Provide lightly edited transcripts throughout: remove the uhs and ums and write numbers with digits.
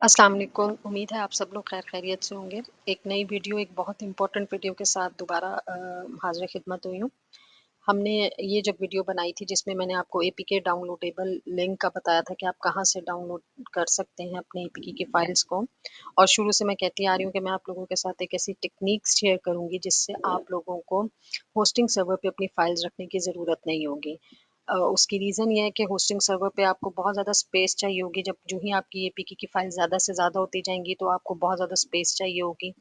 अस्सलाम वालेकुम। उम्मीद है आप सब लोग खैरियत से होंगे। एक नई वीडियो, एक बहुत इम्पोर्टेंट वीडियो के साथ दोबारा हाज़िर खिदमत हुई हूँ। हमने ये जब वीडियो बनाई थी जिसमें मैंने आपको एपीके डाउनलोडेबल लिंक का बताया था कि आप कहाँ से डाउनलोड कर सकते हैं अपने एपीके की फ़ाइल्स को। और शुरू से मैं कहती आ रही हूँ कि मैं आप लोगों के साथ एक ऐसी टेक्निक्स शेयर करूँगी जिससे आप लोगों को होस्टिंग सर्वर पे अपनी फ़ाइल्स रखने की ज़रूरत नहीं होगी। उसकी रीज़न ये है कि होस्टिंग सर्वर पे आपको बहुत ज़्यादा स्पेस चाहिए होगी। जब जो ही आपकी एपीके की फ़ाइल ज़्यादा से ज़्यादा होती जाएँगी तो आपको बहुत ज़्यादा स्पेस चाहिए होगी।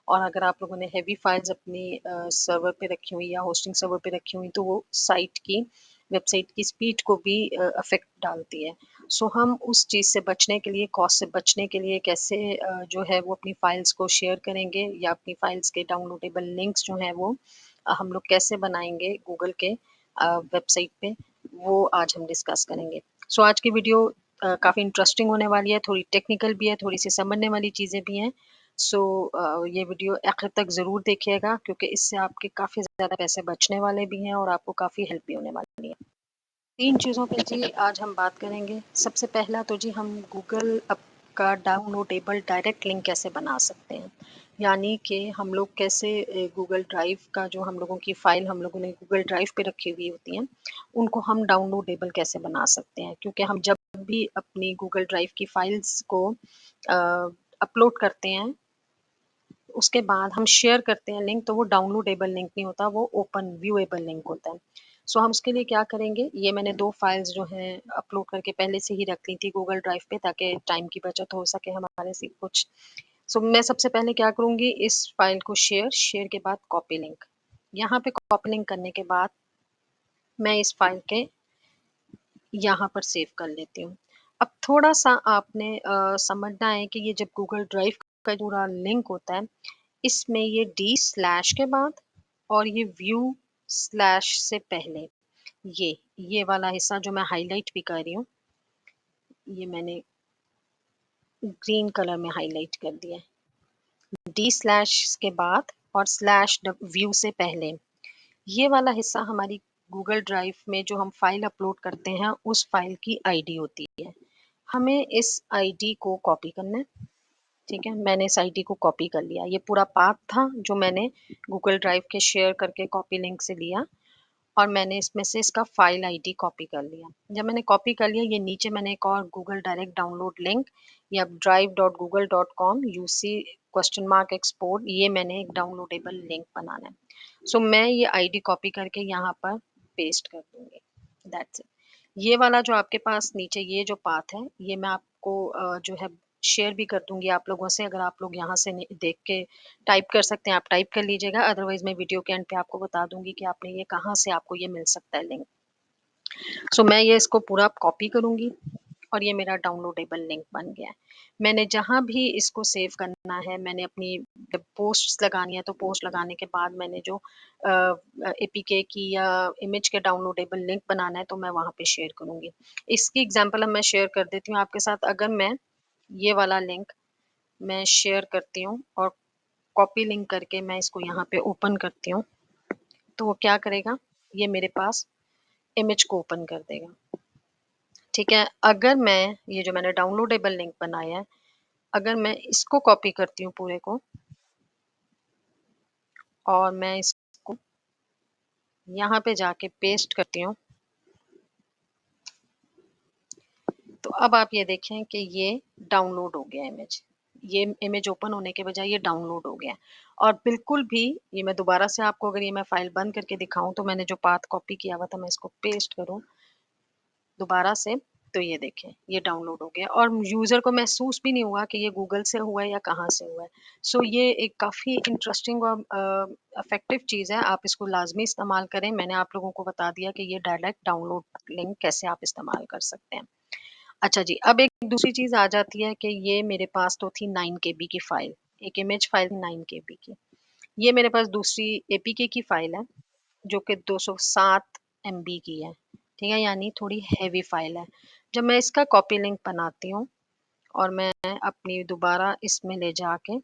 और अगर आप लोगों ने हेवी फाइल्स अपनी सर्वर पे रखी हुई या होस्टिंग सर्वर पे रखी हुई तो वो साइट की वेबसाइट की स्पीड को भी अफेक्ट डालती है। सो हम उस चीज़ से बचने के लिए, कॉस्ट से बचने के लिए कैसे जो है वो अपनी फाइल्स को शेयर करेंगे या अपनी फाइल्स के डाउनलोडेबल लिंक्स जो हैं वो हम लोग कैसे बनाएंगे गूगल के वेबसाइट पे, वो आज हम डिस्कस करेंगे। सो आज की वीडियो काफ़ी इंटरेस्टिंग होने वाली है, थोड़ी टेक्निकल भी है, थोड़ी-सी समझने वाली चीज़ें भी हैं। सो ये वीडियो आखिर तक ज़रूर देखिएगा क्योंकि इससे आपके काफ़ी ज़्यादा पैसे बचने वाले भी हैं और आपको काफ़ी हेल्प भी होने वाली है। 3 चीज़ों पे जी आज हम बात करेंगे। सबसे पहला तो जी हम गूगल ऐप का डाउनलोडेबल डायरेक्ट लिंक कैसे बना सकते हैं। यानी कि हम लोग कैसे गूगल ड्राइव का जो हम लोगों की फ़ाइल हम लोगों ने गूगल ड्राइव पे रखी हुई होती हैं, उनको हम डाउनलोडेबल कैसे बना सकते हैं। क्योंकि हम जब भी अपनी गूगल ड्राइव की फ़ाइल्स को अ, अपलोड करते हैं उसके बाद हम शेयर करते हैं लिंक तो वो डाउनलोडेबल लिंक नहीं होता, वो ओपन व्यूएबल लिंक होता है। सो हम उसके लिए क्या करेंगे, ये मैंने 2 फाइल्स जो हैं अपलोड करके पहले से ही रख ली थी गूगल ड्राइव पे ताकि टाइम की बचत हो सके हमारे से कुछ। सो मैं सबसे पहले क्या करूँगी इस फाइल को शेयर के बाद कॉपी लिंक। यहाँ पे कॉपी लिंक करने के बाद मैं इस फाइल के यहाँ पर सेव कर लेती हूँ। अब थोड़ा-सा आपने समझना है कि ये जब गूगल ड्राइव का पूरा लिंक होता है, इसमें ये डी स्लैश के बाद और ये व्यू स्लैश से पहले ये वाला हिस्सा जो मैं हाइलाइट भी कर रही हूँ, ये मैंने ग्रीन कलर में हाइलाइट कर दिया है। डी स्लैश के बाद और स्लैश व्यू से पहले ये वाला हिस्सा हमारी गूगल ड्राइव में जो हम फाइल अपलोड करते हैं उस फाइल की आईडी होती है। हमें इस आईडी को कॉपी करना है। ठीक है, मैंने इस आईडी को कॉपी कर लिया। ये पूरा पाथ था जो मैंने गूगल ड्राइव के शेयर करके कॉपी लिंक से लिया और मैंने इसमें से इसका फाइल आईडी कॉपी कर लिया। जब मैंने कॉपी कर लिया ये नीचे मैंने एक और गूगल डायरेक्ट डाउनलोड लिंक या drive.google.com UC question mark export ये मैंने एक डाउनलोडेबल लिंक बनाना है। सो मैं ये आईडी कॉपी करके यहाँ पर पेस्ट कर दूँगी। That's it. ये वाला जो आपके पास नीचे ये जो पाथ है, ये मैं आपको जो है शेयर भी कर दूँगी आप लोगों से अगर आप लोग यहाँ से देख के टाइप कर सकते हैं, आप टाइप कर लीजिएगा अदरवाइज़ मैं वीडियो के एंड पे आपको बता दूँगी कि आपने ये कहाँ से आपको ये मिल सकता है लिंक। सो मैं ये इसको पूरा कॉपी करूँगी और ये मेरा डाउनलोडेबल लिंक बन गया है। मैंने जहाँ भी इसको सेव करना है, मैंने अपनी जब पोस्ट्स लगानी है, तो पोस्ट लगाने के बाद मैंने जो एपीके की या इमेज के डाउनलोडेबल लिंक बनाना है, तो मैं वहाँ पे शेयर करूँगी। इसकी एग्ज़ाम्पल अब मैं शेयर कर देती हूँ आपके साथ। अगर मैं ये वाला लिंक मैं शेयर करती हूँ और कॉपी लिंक करके मैं इसको यहाँ पे ओपन करती हूँ, तो वो क्या करेगा, ये मेरे पास इमेज को ओपन कर देगा। ठीक है, अगर मैं ये जो मैंने डाउनलोडेबल लिंक बनाया है, अगर मैं इसको कॉपी करती हूँ पूरे को और मैं इसको यहाँ पे जाके पेस्ट करती हूँ, तो अब आप ये देखें कि ये डाउनलोड हो गया इमेज। ये इमेज ओपन होने के बजाय ये डाउनलोड हो गया है और बिल्कुल भी ये मैं दोबारा से आपको अगर ये मैं फ़ाइल बंद करके दिखाऊँ, तो मैंने जो पाथ कॉपी किया हुआ था, मैं इसको पेस्ट करूँ दोबारा से, तो ये देखें, ये डाउनलोड हो गया और यूज़र को महसूस भी नहीं हुआ कि ये गूगल से हुआ है या कहाँ से हुआ है। सो ये एक काफ़ी इंटरेस्टिंग और इफ़ेक्टिव चीज़ है, आप इसको लाज़मी इस्तेमाल करें। मैंने आप लोगों को बता दिया कि ये डायरेक्ट डाउनलोड लिंक कैसे आप इस्तेमाल कर सकते हैं। अच्छा जी, अब एक दूसरी चीज़ आ जाती है कि ये मेरे पास तो थी 9 केबी की फ़ाइल, एक इमेज फ़ाइल 9 केबी की। ये मेरे पास दूसरी एपीके की फ़ाइल है, जो कि 207 एमबी की है, ठीक है? यानी थोड़ी हेवी फ़ाइल है। जब मैं इसका कॉपी लिंक बनाती हूँ और मैं अपनी दोबारा इसमें ले जाके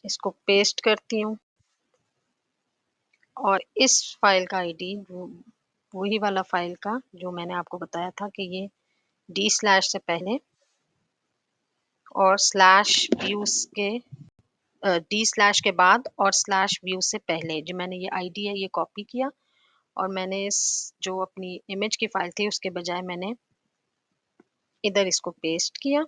इसको पेस्ट करती हूँ और इस फ़ाइल का आईडी वो वही वाला फ़ाइल का जो मैंने आपको बताया था कि ये डी स्लैश से पहले और स्लैश व्यूज के डी स्लैश के बाद और स्लैश व्यू से पहले जो मैंने ये आईडी है ये कॉपी किया और मैंने इस जो अपनी इमेज की फाइल थी उसके बजाय मैंने इधर इसको पेस्ट किया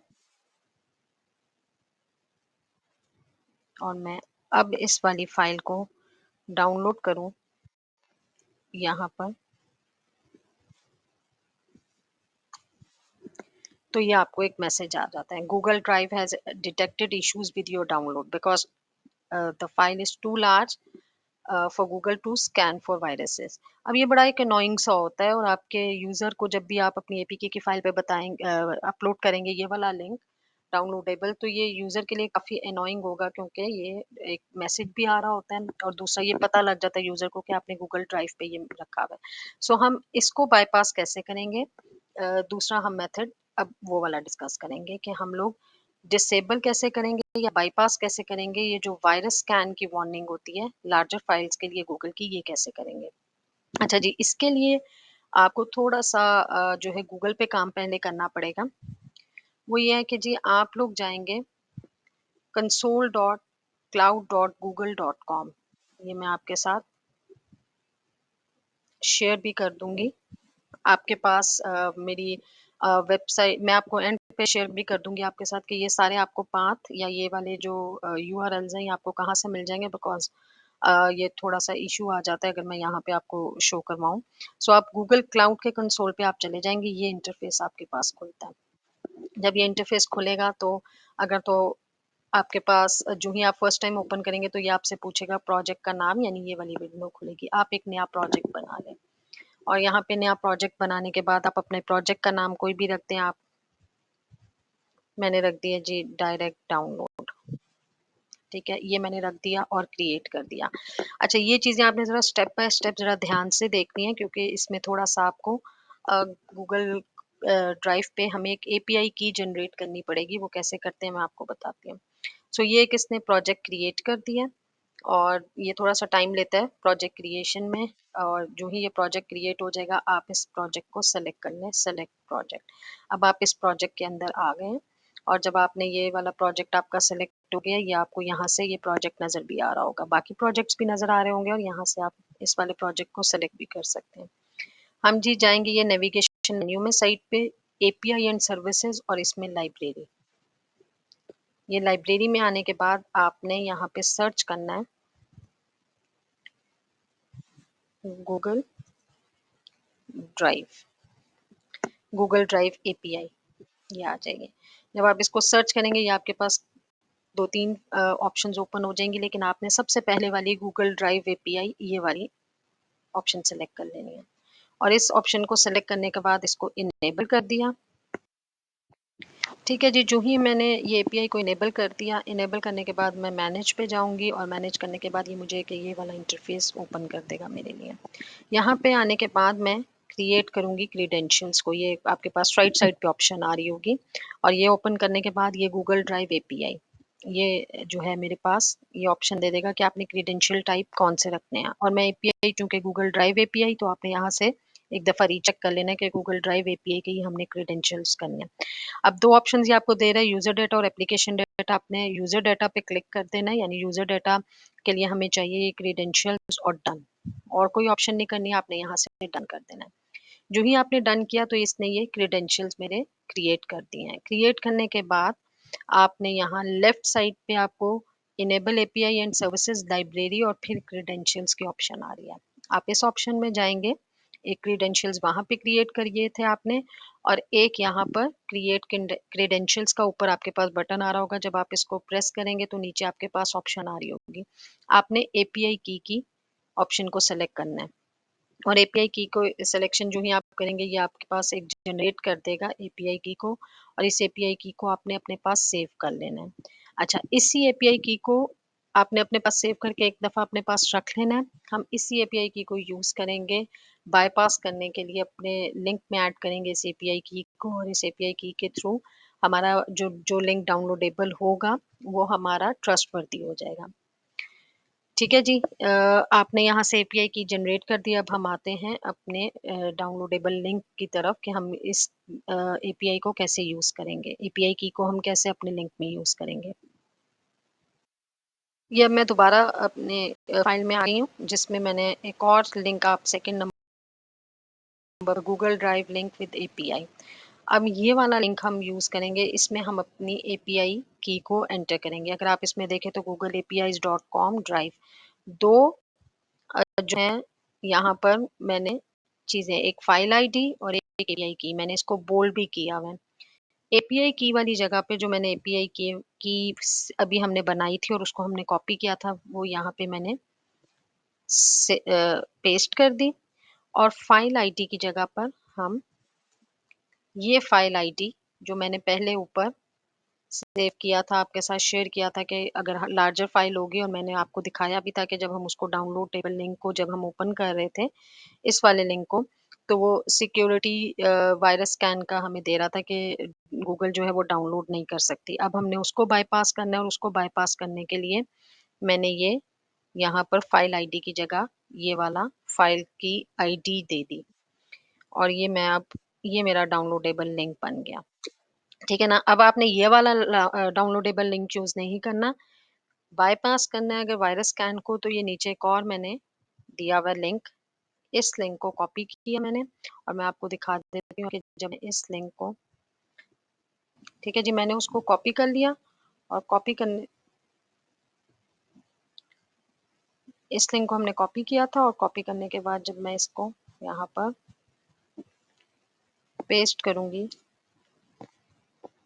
और मैं अब इस वाली फाइल को डाउनलोड करूं यहाँ पर, तो ये आपको एक मैसेज आ जाता है, Google drive has detected issues with your download because the file is too large for Google to scan for viruses. अब ये बड़ा एक अनोइंग सा होता है और आपके यूजर को जब भी आप अपनी एपीके की फाइल पे बताएंगे अपलोड करेंगे ये वाला लिंक डाउनलोडेबल, तो ये यूजर के लिए काफी अनोइंग होगा क्योंकि ये एक मैसेज भी आ रहा होता है और दूसरा ये पता लग जाता है यूजर को कि आपने गूगल ड्राइव पे ये रखा हुआ है। सो हम इसको बाईपास कैसे करेंगे, दूसरा हम मेथड अब वो वाला डिस्कस करेंगे कि हम लोग डिसेबल कैसे करेंगे या बाईपास कैसे करेंगे, ये जो वायरस स्कैन की वार्निंग होती है लार्जर फाइल्स के लिए गूगल की, ये कैसे करेंगे। अच्छा जी, इसके लिए आपको थोड़ा सा जो है गूगल पे काम पहले करना पड़ेगा। वो ये है कि जी आप लोग जाएंगे console.cloud.google.com, ये मैं आपके साथ शेयर भी कर दूंगी। आपके पास मेरी वेबसाइट मैं आपको एंड पे शेयर भी कर दूंगी आपके साथ कि ये सारे आपको पाथ या ये वाले जो यूआरएल्स हैं ये आपको कहाँ से मिल जाएंगे, बिकॉज ये थोड़ा सा इशू आ जाता है अगर मैं यहाँ पे आपको शो करवाऊँ। सो आप गूगल क्लाउड के कंसोल पे आप चले जाएंगे, ये इंटरफेस आपके पास खुलता है। जब ये इंटरफेस खुलेगा तो अगर तो आपके पास जो ही आप फर्स्ट टाइम ओपन करेंगे तो ये आपसे पूछेगा प्रोजेक्ट का नाम, यानी ये वाली विंडो खुलेगी, आप एक नया प्रोजेक्ट बना लें और यहाँ पे नया प्रोजेक्ट बनाने के बाद आप अपने प्रोजेक्ट का नाम कोई भी रखते हैं। आप मैंने रख दिया जी डायरेक्ट डाउनलोड, ठीक है, ये मैंने रख दिया और क्रिएट कर दिया। अच्छा, ये चीज़ें आपने ज़रा स्टेप बाय स्टेप ज़रा ध्यान से देखनी है क्योंकि इसमें थोड़ा सा आपको गूगल ड्राइव पे हमें एक एपीआई की जनरेट करनी पड़ेगी, वो कैसे करते हैं मैं आपको बताती हूँ। सो ये एक इसने प्रोजेक्ट क्रिएट कर दिया और ये थोड़ा सा टाइम लेता है प्रोजेक्ट क्रिएशन में, और जो ही ये प्रोजेक्ट क्रिएट हो जाएगा आप इस प्रोजेक्ट को सेलेक्ट कर लें, सेलेक्ट प्रोजेक्ट। अब आप इस प्रोजेक्ट के अंदर आ गए हैं और जब आपने ये वाला प्रोजेक्ट आपका सेलेक्ट हो गया, ये आपको यहाँ से ये प्रोजेक्ट नज़र भी आ रहा होगा, बाकी प्रोजेक्ट्स भी नज़र आ रहे होंगे और यहाँ से आप इस वाले प्रोजेक्ट को सेलेक्ट भी कर सकते हैं। हम जी जाएंगे ये नेविगेशन मेन्यू में साइट पे, एपीआई एंड सर्विसेज और इसमें लाइब्रेरी। ये लाइब्रेरी में आने के बाद आपने यहाँ पे सर्च करना है Google drive, Google drive API, ये आ जाएगी। जब आप इसको सर्च करेंगे ये आपके पास दो तीन ऑप्शंस ओपन हो जाएंगी, लेकिन आपने सबसे पहले वाली गूगल ड्राइव एपीआई ये वाली ऑप्शन सेलेक्ट कर लेनी है और इस ऑप्शन को सेलेक्ट करने के बाद इसको इनेबल कर दिया। ठीक है जी, जो ही मैंने ये एपीआई को इनेबल कर दिया, इनेबल करने के बाद मैं मैनेज पे जाऊंगी और मैनेज करने के बाद ये मुझे कि ये वाला इंटरफेस ओपन कर देगा मेरे लिए। यहाँ पे आने के बाद मैं क्रिएट करूंगी क्रीडेंशियल्स को, ये आपके पास राइट साइड पे ऑप्शन आ रही होगी और ये ओपन करने के बाद ये गूगल ड्राइव एपीआई ये जो है मेरे पास ये ऑप्शन दे देगा कि आपने क्रीडेंशियल टाइप कौन से रखने हैं, और मैं एपीआई चूंकि गूगल ड्राइव एपीआई तो आपने यहाँ से एक दफ़ा रीचेक कर लेना कि गूगल ड्राइव एपीआई के ही हमने क्रीडेंशियल्स करने हैं। अब दो ऑप्शन ये आपको दे रहा है, यूजर डाटा और एप्लीकेशन डाटा। आपने यूजर डाटा पे क्लिक कर देना है, यानी यूजर डाटा के लिए हमें चाहिए क्रीडेंशियल्स और डन, और कोई ऑप्शन नहीं करनी है, आपने यहाँ से डन कर देना है। जो ही आपने डन किया तो इसने ये क्रीडेंशियल्स मेरे क्रिएट कर दिए हैं। क्रिएट करने के बाद आपने यहाँ लेफ्ट साइड पे आपको enable API and services library और फिर क्रीडेंशियल्स की ऑप्शन आ रही है, आप इस ऑप्शन में जाएंगे। एक क्रीडेंशियल्स वहां पे क्रिएट करिए थे आपने और एक यहाँ पर क्रिएट क्रीडेंशियल्स का ऊपर आपके पास बटन आ रहा होगा, जब आप इसको प्रेस करेंगे तो नीचे आपके पास ऑप्शन आ रही होगी, आपने एपीआई की ऑप्शन को सेलेक्ट करना है और एपीआई की को सिलेक्शन जो ही आप करेंगे ये आपके पास एक जनरेट कर देगा एपीआई की को, और इस एपीआई की को आपने अपने पास सेव कर लेना है। अच्छा, इसी एपीआई की को आपने अपने पास सेव करके एक दफ़ा अपने पास रख लेना है। हम इसी एपीआई की को यूज़ करेंगे बाईपास करने के लिए, अपने लिंक में ऐड करेंगे इस एपीआई की को और इस एपीआई की के थ्रू हमारा जो जो लिंक डाउनलोडेबल होगा वो हमारा ट्रस्टवर्दी हो जाएगा। ठीक है जी। आपने यहाँ से एपीआई की जनरेट कर दिया। अब हम आते हैं अपने डाउनलोडेबल लिंक की तरफ कि हम इस एपीआई को कैसे यूज़ करेंगे, एपीआई की को हम कैसे अपने लिंक में यूज़ करेंगे। ये अब मैं दोबारा अपने फाइल में आ गई हूँ, जिसमें मैंने एक और लिंक, आप second number Google drive link with API. अब ये वाला लिंक हम यूज़ करेंगे, इसमें हम अपनी एपीआई की को एंटर करेंगे। अगर आप इसमें देखें तो Google APIs dot com drive, दो जो है यहाँ पर मैंने चीज़ें, एक फाइल आईडी और एक एपीआई की, मैंने इसको बोल्ड भी किया हुआ है। एपीआई की वाली जगह पे जो मैंने एपीआई की अभी हमने बनाई थी और उसको हमने कॉपी किया था, वो यहाँ पे मैंने पेस्ट कर दी। और फाइल आईडी की जगह पर हम ये फाइल आईडी जो मैंने पहले ऊपर सेव किया था, आपके साथ शेयर किया था कि अगर लार्जर फाइल होगी, और मैंने आपको दिखाया भी था कि जब हम उसको डाउनलोड टेबल लिंक को जब हम ओपन कर रहे थे इस वाले लिंक को, तो वो सिक्योरिटी वायरस स्कैन का हमें दे रहा था कि गूगल जो है वो डाउनलोड नहीं कर सकती। अब हमने उसको बाईपास करना है, और उसको बाईपास करने के लिए मैंने ये यहाँ पर फाइल आईडी की जगह ये वाला फाइल की आईडी दे दी, और ये मैं अब ये मेरा डाउनलोडेबल लिंक बन गया। ठीक है ना। अब आपने ये वाला डाउनलोडेबल लिंक चूज नहीं करना, बाईपास करना है अगर वायरस स्कैन को, तो ये नीचे एक और मैंने दिया हुआ लिंक, इस लिंक को कॉपी किया मैंने, और मैं आपको दिखा देती हूँ कि जब मैं इस लिंक को, ठीक है जी, मैंने उसको कॉपी कर लिया, और कॉपी करने, इस लिंक को हमने कॉपी किया था, और कॉपी करने के बाद जब मैं इसको यहाँ पर पेस्ट करूंगी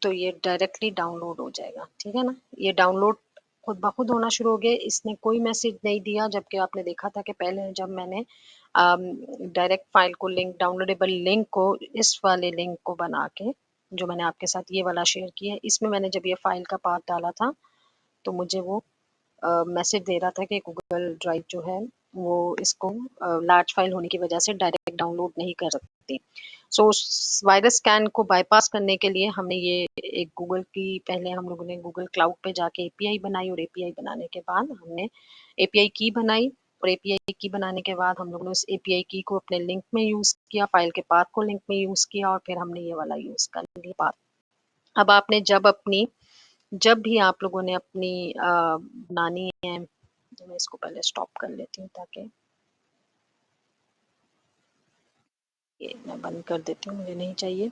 तो ये डायरेक्टली डाउनलोड हो जाएगा। ठीक है ना। ये डाउनलोड खुद ब खुद होना शुरू हो गया, इसने कोई मैसेज नहीं दिया, जबकि आपने देखा था कि पहले जब मैंने डायरेक्ट फाइल को लिंक, डाउनलोडेबल लिंक को, इस वाले लिंक को बना के जो मैंने आपके साथ ये वाला शेयर किया है, इसमें मैंने जब ये फाइल का पाथ डाला था तो मुझे वो मैसेज दे रहा था कि गूगल ड्राइव जो है वो इसको लार्ज फाइल होने की वजह से डायरेक्ट डाउनलोड नहीं कर सकती। सो उस वायरस स्कैन को बाईपास करने के लिए हमने ये एक गूगल की, पहले हम लोगों ने गूगल क्लाउड पे जाके एपीआई बनाई, और एपीआई बनाने के बाद हमने एपीआई की बनाई, और एपीआई की बनाने के बाद हम लोगों ने उस एपीआई की को अपने लिंक में यूज किया, फाइल के पाथ को लिंक में यूज किया, और फिर हमने ये वाला यूज कर लिया पाथ। अब आपने जब भी आप लोगों ने अपनी बनानी है, तो मैं इसको पहले स्टॉप कर लेती हूँ ताकि ये मैं बंद कर देती हूँ, मुझे नहीं चाहिए।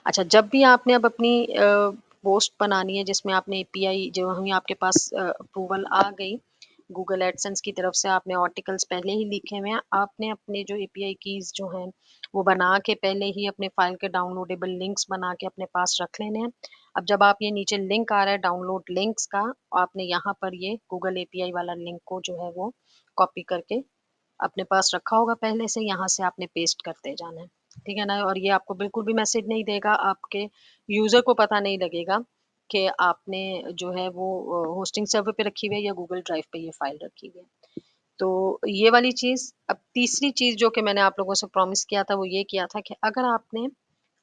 अच्छा, जब भी आपने अब अपनी पोस्ट बनानी है जिसमें आपने एपीआई जो हम आपके पास अप्रूवल आ गई गूगल एडसेंस की तरफ से, आपने आर्टिकल्स पहले ही लिखे हुए हैं, आपने अपने जो एपीआई कीज जो हैं वो बना के पहले ही अपने फाइल के डाउनलोडेबल लिंक्स बना के अपने पास रख लेने हैं। अब जब आप ये नीचे लिंक आ रहा है डाउनलोड लिंक्स का, आपने यहाँ पर ये गूगल एपीआई वाला लिंक को जो है वो कॉपी करके अपने पास रखा होगा पहले से, यहाँ से आपने पेस्ट करते जाना है। ठीक है ना। और ये आपको बिल्कुल भी मैसेज नहीं देगा, आपके यूजर को पता नहीं लगेगा कि आपने जो है वो होस्टिंग सर्वर पे रखी हुई है या गूगल ड्राइव पे ये फाइल रखी हुई है। तो ये वाली चीज। अब तीसरी चीज जो कि मैंने आप लोगों से प्रॉमिस किया था वो ये किया था कि अगर आपने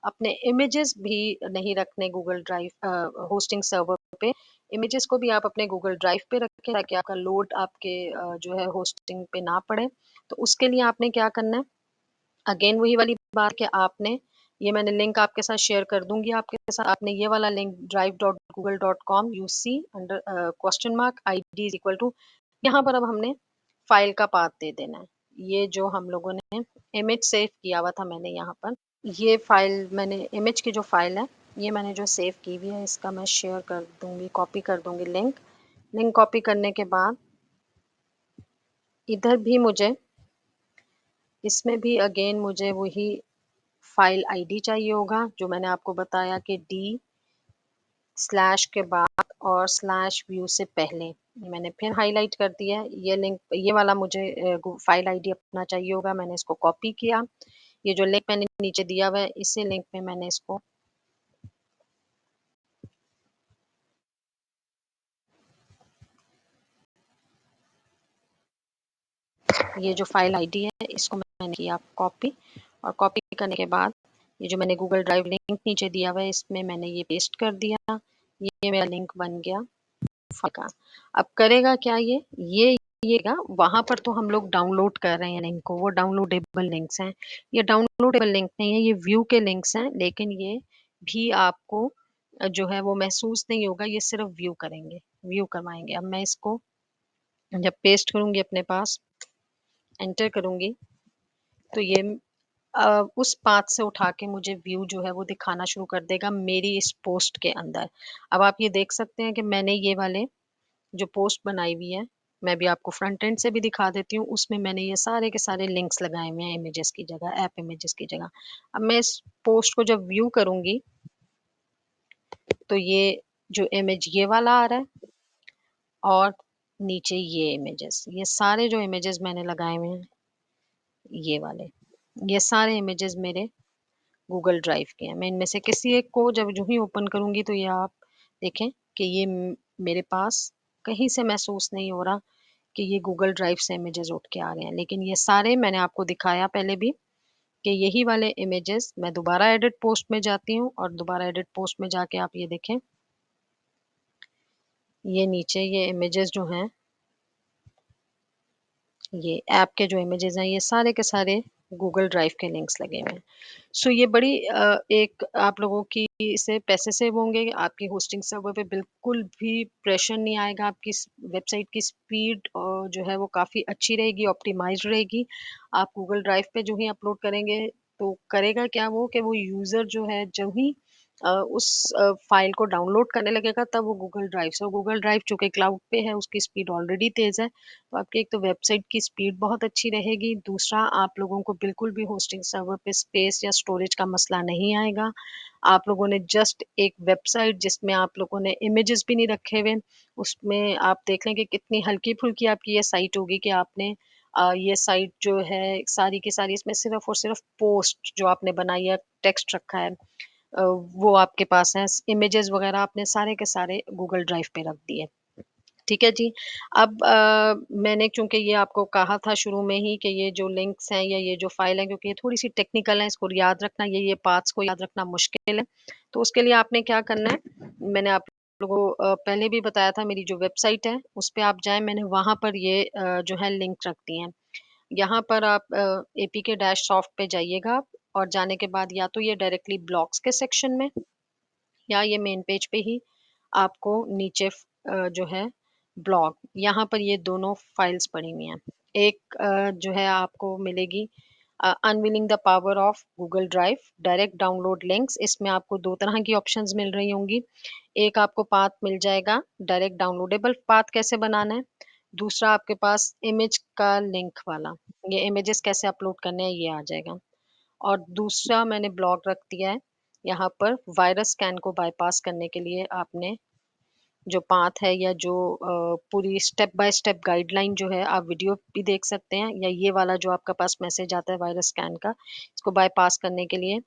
अपने इमेजेस भी नहीं रखने गूगल ड्राइव होस्टिंग सर्वर पे, इमेजेस को भी आप अपने गूगल ड्राइव पे रखें ताकि आपका लोड आपके जो है होस्टिंग पे ना पड़े। तो उसके लिए आपने क्या करना है, अगेन वही वाली बात कि आपने, ये मैंने लिंक आपके साथ शेयर कर दूंगी आपके साथ, आपने ये वाला link drive.google.com UC under question mark ID is equal to, यहाँ पर अब हमने फाइल का पाथ दे देना है। ये जो हम लोगों ने इमेज सेव किया हुआ था मैंने यहाँ पर, ये फाइल मैंने इमेज की जो फाइल है ये मैंने जो सेव की हुई है, इसका मैं शेयर कर दूंगी, कॉपी कर दूंगी लिंक। लिंक कॉपी करने के बाद इधर भी मुझे, इसमें भी अगेन मुझे वही फाइल आईडी चाहिए होगा जो मैंने आपको बताया कि डी स्लैश के बाद और स्लैश व्यू से पहले, ये मैंने फिर हाईलाइट कर दिया है। ये लिंक, ये वाला मुझे फाइल आईडी अपना चाहिए होगा, मैंने इसको कॉपी किया। ये जो लिंक मैंने नीचे दिया हुआ है इसी लिंक में मैंने इसको, ये जो फाइल आईडी है इसको मैंने किया कॉपी, और कॉपी करने के बाद ये जो मैंने गूगल ड्राइव लिंक नीचे दिया हुआ है इसमें मैंने ये पेस्ट कर दिया। ये मेरा लिंक बन गया फाइल का। अब करेगा क्या ये देखिएगा वहां पर तो हम लोग डाउनलोड कर रहे हैं लिंक को, वो डाउनलोडेबल लिंक्स हैं। ये डाउनलोडेबल लिंक नहीं है, ये व्यू के लिंक्स हैं, लेकिन ये भी आपको जो है वो महसूस नहीं होगा, ये सिर्फ व्यू करेंगे, व्यू करवाएंगे। अब मैं इसको जब पेस्ट करूंगी अपने पास, एंटर करूंगी, तो ये उस पाथ से उठा के मुझे व्यू जो है वो दिखाना शुरू कर देगा मेरी इस पोस्ट के अंदर। अब आप ये देख सकते हैं कि मैंने ये वाले जो पोस्ट बनाई हुई है, मैं भी आपको फ्रंट एंड से भी दिखा देती हूँ, उसमें मैंने ये सारे के सारे लिंक्स लगाए हुए हैं इमेजेस की जगह, ऐप इमेजेस की जगह। अब मैं इस पोस्ट को जब व्यू करूंगी, तो ये जो इमेज ये वाला आ रहा है, और नीचे ये इमेजेस, ये सारे जो इमेजेस मैंने लगाए हुए हैं, ये वाले, ये सारे इमेजेस मेरे गूगल ड्राइव के हैं। मैं इनमें से किसी एक को जब जो ही ओपन करूंगी, तो ये आप देखें कि ये मेरे पास कहीं से महसूस नहीं हो रहा कि ये गूगल ड्राइव से इमेजेस उठ के आ रहे हैं, लेकिन ये सारे मैंने आपको दिखाया पहले भी कि यही वाले इमेजेस, मैं दोबारा एडिट पोस्ट में जाती हूँ और दोबारा एडिट पोस्ट में जाके आप ये देखें, ये नीचे ये इमेजेस जो हैं, ये ऐप के जो इमेजेस हैं, ये सारे के सारे गूगल ड्राइव के लिंक्स लगे हुए हैं। सो ये बड़ी एक आप लोगों की इससे पैसे सेव होंगे, आपकी होस्टिंग सर्वर पे बिल्कुल भी प्रेशर नहीं आएगा, आपकी वेबसाइट की स्पीड जो है वो काफ़ी अच्छी रहेगी, ऑप्टिमाइज्ड रहेगी। आप गूगल ड्राइव पे जो ही अपलोड करेंगे, तो करेगा क्या वो कि वो यूज़र जो है जो ही उस फाइल को डाउनलोड करने लगेगा, तब वो गूगल ड्राइव चूंकि क्लाउड पे है, उसकी स्पीड ऑलरेडी तेज़ है, तो आपकी एक तो वेबसाइट की स्पीड बहुत अच्छी रहेगी, दूसरा आप लोगों को बिल्कुल भी होस्टिंग सर्वर पे स्पेस या स्टोरेज का मसला नहीं आएगा। आप लोगों ने जस्ट एक वेबसाइट जिसमें आप लोगों ने इमेजेस भी नहीं रखे हुए, उसमें आप देख लें कि कितनी हल्की फुल्की आपकी ये साइट होगी कि आपने ये साइट जो है सारी की सारी, इसमें सिर्फ और सिर्फ पोस्ट जो आपने बनाई है, टेक्स्ट रखा है, वो आपके पास है, इमेजेस वगैरह आपने सारे के सारे गूगल ड्राइव पे रख दिए। ठीक है जी। अब मैंने चूँकि ये आपको कहा था शुरू में ही कि ये जो लिंक्स हैं या ये जो फ़ाइल है, क्योंकि ये थोड़ी-सी टेक्निकल है, इसको याद रखना, ये पाथ्स को याद रखना मुश्किल है। तो उसके लिए आपने क्या करना है, मैंने आप लोगों को पहले भी बताया था, मेरी जो वेबसाइट है, उस पे आप जाएँ, मैंने वहाँ पर ये जो है लिंक रख दिए हैं। यहाँ पर आप एपीके डैश सॉफ्ट पे जाइएगा आप, और जाने के बाद या तो ये डायरेक्टली ब्लॉग्स के सेक्शन में, या ये मेन पेज पे ही आपको नीचे जो है ब्लॉग, यहाँ पर ये दोनों फाइल्स पड़ी हुई हैं। एक जो है आपको मिलेगी unwilling the power of Google drive direct download links, इसमें आपको दो तरह की ऑप्शंस मिल रही होंगी। एक आपको पाथ मिल जाएगा डायरेक्ट डाउनलोडेबल पाथ कैसे बनाना है, दूसरा आपके पास इमेज का लिंक वाला, ये इमेजेस कैसे अपलोड करने हैं ये आ जाएगा। और दूसरा मैंने ब्लॉग रख दिया है यहाँ पर, वायरस स्कैन को बाईपास करने के लिए आपने जो पाथ है या जो पूरी स्टेप बाय स्टेप गाइडलाइन जो है, आप वीडियो भी देख सकते हैं, या ये वाला जो आपका पास मैसेज आता है वायरस स्कैन का, इसको बाईपास करने के लिए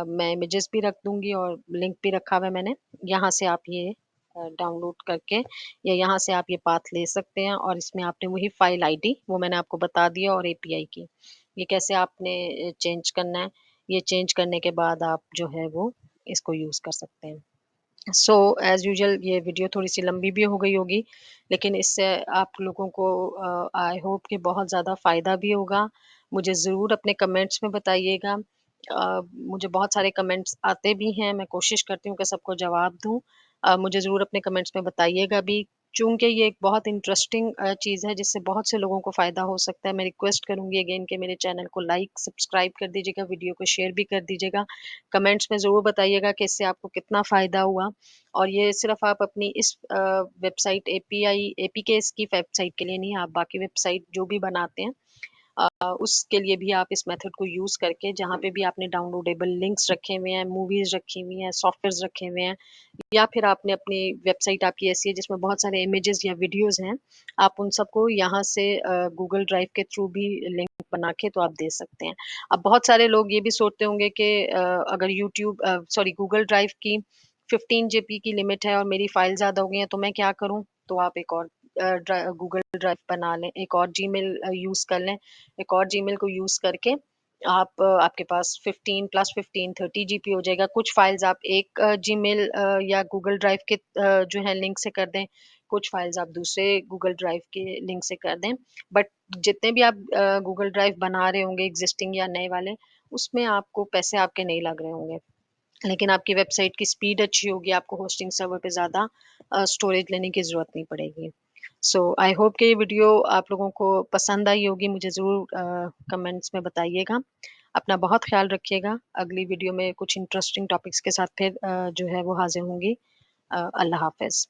मैं इमेजेस भी रख दूंगी और लिंक भी रखा हुआ है मैंने, यहाँ से आप ये डाउनलोड करके या यहाँ से आप ये पाथ ले सकते हैं, और इसमें आपने वही फाइल आईडी वो मैंने आपको बता दिया, और एपीआई की ये कैसे आपने चेंज करना है, ये चेंज करने के बाद आप जो है वो इसको यूज़ कर सकते हैं। सो एज़ यूजुअल ये वीडियो थोड़ी-सी लंबी भी हो गई होगी, लेकिन इससे आप लोगों को आई होप कि बहुत ज़्यादा फ़ायदा भी होगा। मुझे ज़रूर अपने कमेंट्स में बताइएगा। मुझे बहुत सारे कमेंट्स आते भी हैं, मैं कोशिश करती हूँ कि सबको जवाब दूँ। मुझे ज़रूर अपने कमेंट्स में बताइएगा भी, चूँकि ये एक बहुत इंटरेस्टिंग चीज़ है जिससे बहुत से लोगों को फ़ायदा हो सकता है। मैं रिक्वेस्ट करूँगी अगेन कि मेरे चैनल को लाइक, सब्सक्राइब कर दीजिएगा, वीडियो को शेयर भी कर दीजिएगा। कमेंट्स में ज़रूर बताइएगा कि इससे आपको कितना फ़ायदा हुआ, और ये सिर्फ़ आप अपनी इस वेबसाइट एपीआई एपीकेस की वेबसाइट के लिए नहीं, आप बाकी वेबसाइट जो भी बनाते हैं उसके लिए भी आप इस मेथड को यूज़ करके, जहाँ पे भी आपने डाउनलोडेबल लिंक्स रखे हुए हैं, मूवीज़ रखी हुई हैं, सॉफ्टवेयर्स रखे हुए हैं, या फिर आपने अपनी वेबसाइट आपकी ऐसी है जिसमें बहुत सारे इमेजेस या वीडियोस हैं, आप उन सबको यहाँ से गूगल ड्राइव के थ्रू भी लिंक बना के तो आप दे सकते हैं। अब बहुत सारे लोग ये भी सोचते होंगे कि अगर यूट्यूब सॉरी गूगल ड्राइव की 15 जीबी की लिमिट है और मेरी फाइल ज़्यादा हो गई है, तो मैं क्या करूँ? तो आप एक और गूगल ड्राइव बना लें, एक और जीमेल यूज़ कर लें, एक और जीमेल को यूज़ करके आपके पास 15 प्लस 15 30 जीबी हो जाएगा। कुछ फाइल्स आप एक जीमेल या गूगल ड्राइव के जो है लिंक से कर दें, कुछ फाइल्स आप दूसरे गूगल ड्राइव के लिंक से कर दें। बट जितने भी आप गूगल ड्राइव बना रहे होंगे एग्जिस्टिंग या नए वाले, उसमें आपको पैसे आपके नहीं लग रहे होंगे। लेकिन आपकी वेबसाइट की स्पीड अच्छी होगी, आपको होस्टिंग सर्वर पे ज़्यादा स्टोरेज लेने की ज़रूरत नहीं पड़ेगी। सो आई होप कि ये वीडियो आप लोगों को पसंद आई होगी, मुझे ज़रूर कमेंट्स में बताइएगा। अपना बहुत ख़्याल रखिएगा। अगली वीडियो में कुछ इंटरेस्टिंग टॉपिक्स के साथ फिर जो है वो हाज़िर होंगी। अल्लाह हाफ़िज़।